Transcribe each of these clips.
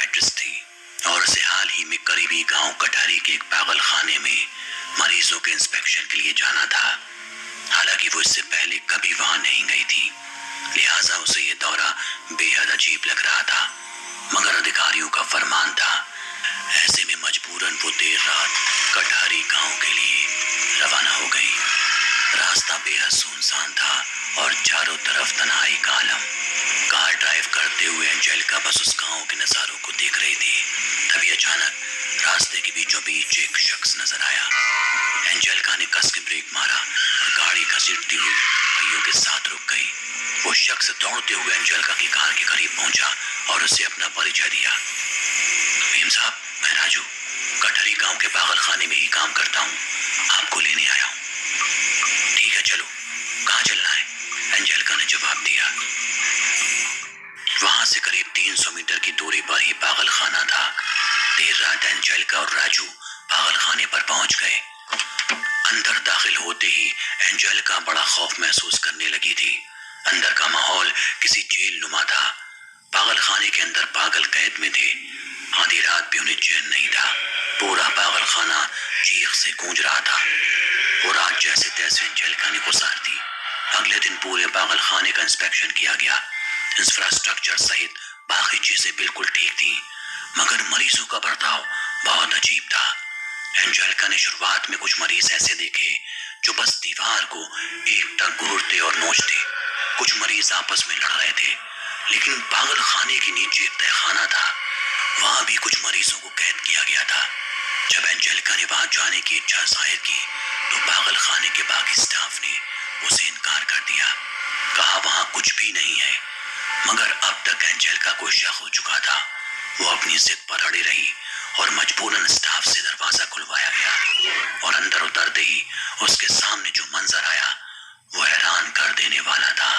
Psychiatrist थी और उसे हाल ही में करीबी गांव कटहरी के एक पागल खाने में मरीजों के इंस्पेक्शन के लिए जाना था। हालांकि वो इससे पहले कभी वहां नहीं गई थी, लिहाजा उसे ये दौरा बेहद अजीब लग रहा था, मगर अधिकारियों का फरमान था। ऐसे में मजबूरन वो देर रात कटहरी गांव के लिए रवाना हो गई। रास्ता बेहद सुनसान था और चारों तरफ तन्हाई का आलम। कार ड्राइव करते हुए एंजेलिका बस उस गांव के नजारों को देख रही थी। तभी अचानक रास्ते के बीचों बीच एक शख्स नजर आया। एंजेलिका ने कस के ब्रेक मारा और गाड़ी घसीटती हुई पहियों के साथ रुक गई। वो शख्स दौड़ते हुए एंजेलिका की कार के करीब पहुंचा और उसे अपना परिचय दिया। भीम साहब, मैं राजू कटहरी गांव के पागल खाने में ही काम करता हूँ, आपको लेने आया हूँ। ठीक है, चलो, कहाँ चलना है? एंजेलिका ने जवाब दिया। वहां से करीब 300 मीटर की दूरी पर ही पागल खाना था। देर रात एंजेलिका और राजू पागल खाने पर पहुंच गए। अंदर दाखिल होते ही एंजेलिका बड़ा खौफ महसूस करने लगी थी। अंदर का माहौल किसी जेल नुमा था। पागल खाने के अंदर पागल कैद में थे। आधी रात भी उन्हें चैन नहीं था। पूरा पागल खाना चीख से गूंज रहा था। वो रात जैसे तैसे एंजेलिका ने गुजार दी। अगले दिन पूरे पागल खाने का इंस्पेक्शन किया गया। इंफ्रास्ट्रक्चर सहित बाकी चीजें बिल्कुल ठीक थी, मगर मरीजों का बर्ताव बहुत अजीब था। एंजेलिका ने शुरुआत में कुछ मरीज ऐसे देखे जो बस दीवार को एकटक घूरते और नोचते। कुछ मरीज आपस में लड़ रहे थे, लेकिन पागल खाने के नीचे एक तहखाना था, वहां भी कुछ मरीजों को कैद किया गया था। जब एंजेलिका ने वहां जाने की इच्छा जाहिर की तो पागल खाने के बाकी स्टाफ ने उसे इनकार कर दिया। कहा वहां कुछ भी नहीं है, मगर अब तक एंजेलिका को शक हो चुका था। वो अपनी जिद पर अड़ी रही और मजबूरन स्टाफ से दरवाजा खुलवाया गया और अंदर उतरते ही उसके सामने जो मंजर आया वो हैरान कर देने वाला था।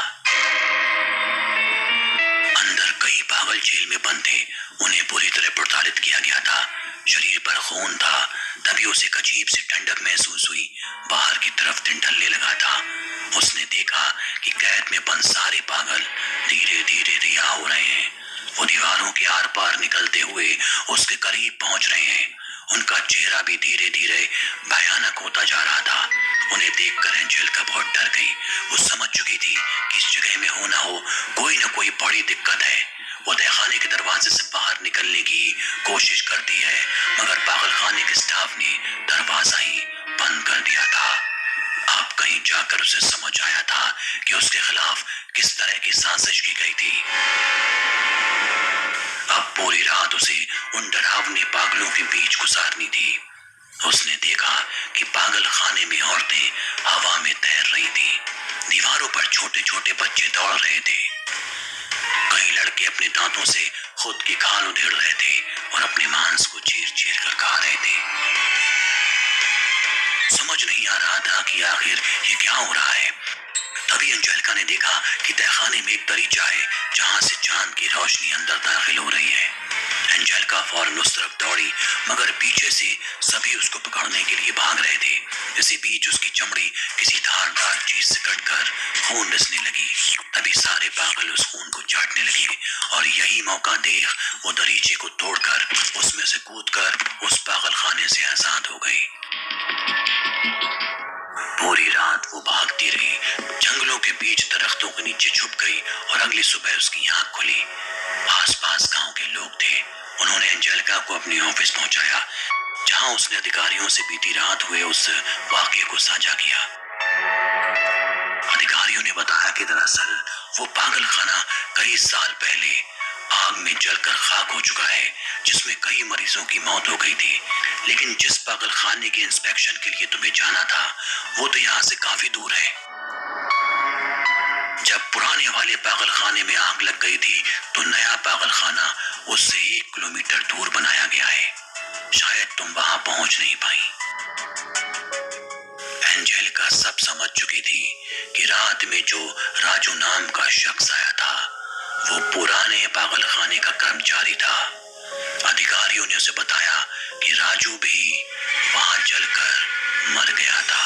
अंदर कई पागल जेल में बंद थे। उन्हें पूरी तरह प्रताड़ित किया गया था। शरीर पर खून था। तभी उसे एक अजीब सी ठंडक महसूस हुई। बाहर की तरफ दिन ढलने लगा था। उसने देखा कि कैद में बंद सारे पागल धीरे धीरे रिहा हो रहे हैं। वो दीवारों के आर पार निकलते हुए उसके करीब पहुंच रहे हैं। उनका चेहरा भी धीरे धीरे भयानक होता जा रहा था। उन्हें देखकर एंजेलिका बहुत डर गई। वो समझ चुकी थी कि इस जगह में हो ना हो कोई ना कोई बड़ी दिक्कत है। वो तहखाने के दरवाजे से बाहर निकलने की कोशिश करती है, मगर पागल खाने के स्टाफ ने दरवाजा ही बंद कर दिया था। अब कहीं जाकर उसे समझ आया था कि उसके खिलाफ किस तरह की साजिश की गई थी। अब पूरी रात उसे उन डरावने पागलों के बीच गुजारनी थी। उसने देखा कि पागल खाने में औरतें हवा में तैर रही थी। दीवारों पर छोटे छोटे बच्चे दौड़ रहे थे। कई लड़के अपने दांतों से खुद की खाल उधेड़ रहे थे और अपने मांस को चीर चीर कर खा रहे थे। समझ नहीं आ रहा था कि आखिर ये क्या हो रहा है। तभी एंजेलिका ने देखा कि तहखाने में एक दरीचा है जहां से चांद की रोशनी अंदर दाखिल हो रही है। एंजेलिका फौरन उस तरफ दौड़ी, मगर पीछे से सभी उसको पकड़ने के लिए भाग रहे थे। इसी बीच उसकी चमड़ी किसी धारदार चीज से कटकर खून रिसने लगी। तभी सारे पागल उस खून को चाटने लगे और यही मौका देख वो दरीचे को तोड़कर उसमें से कूदकर उस पागल खाने से आजाद हो गई। पूरी रात वो भागती रही, जंगलों के बीच दरख्तों के नीचे छुप गई और अगली सुबह उसकी आंख खुली। आसपास गांव के लोग थे। उन्होंने एंजेलिका को अपने ऑफिस पहुंचाया, जहां उसने अधिकारियों से बीती रात हुए उस वाकये को साझा किया। अधिकारियों ने बताया कि दरअसल वो पागल खाना कई साल पहले आग में जलकर खाक हो चुका है, जिसमें कई मरीजों की मौत हो गई थी। लेकिन जिस पागल खाने के इंस्पेक्शन के लिए तुम्हें जाना था वो तो यहाँ से काफी दूर है। जब पुराने वाले पागल खाने में आग लग गई थी तो नया पागल खाना उससे 1 किलोमीटर दूर बनाया गया है। शायद तुम वहां पहुंच नहीं पाई। एंजेलिका सब समझ चुकी थी कि रात में जो राजू नाम का शख्स आया था वो पुराने पागल खाने का कर्मचारी था। अधिकारियों ने उसे बताया कि राजू भी वहां जलकर मर गया था।